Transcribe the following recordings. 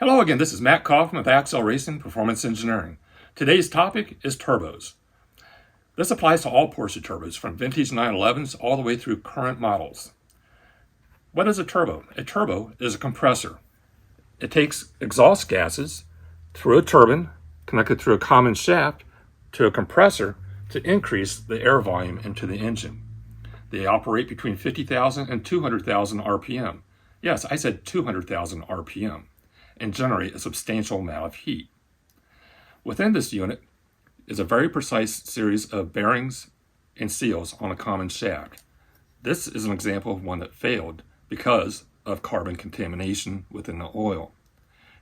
Hello again, this is Matt Coffman with AxellRacing Performance Engineering. Today's topic is turbos. This applies to all Porsche turbos, from vintage 911s all the way through current models. What is a turbo? A turbo is a compressor. It takes exhaust gases through a turbine, connected through a common shaft, to a compressor to increase the air volume into the engine. They operate between 50,000 and 200,000 RPM. Yes, I said 200,000 RPM. And generate a substantial amount of heat. Within this unit is a very precise series of bearings and seals on a common shaft. This is an example of one that failed because of carbon contamination within the oil.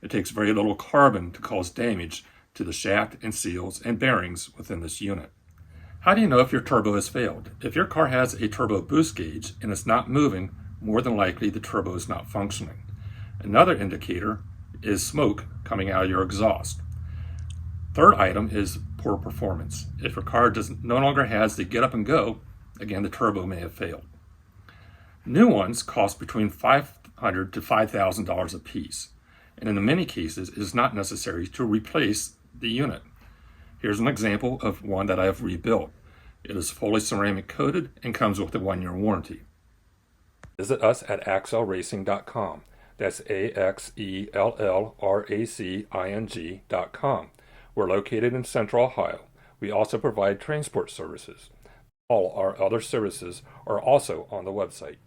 It takes very little carbon to cause damage to the shaft and seals and bearings within this unit. How do you know if your turbo has failed? If your car has a turbo boost gauge and it's not moving, more than likely the turbo is not functioning. Another indicator is smoke coming out of your exhaust. Third item is poor performance. If your car no longer has the get up and go, again, the turbo may have failed. New ones cost between $500 to $5,000 a piece, and in many cases, it is not necessary to replace the unit. Here's an example of one that I have rebuilt. It is fully ceramic coated and comes with a 1-year warranty. Visit us at AxellRacing.com. That's AxellRacing.com. We're located in Central Ohio. We also provide transport services. All our other services are also on the website.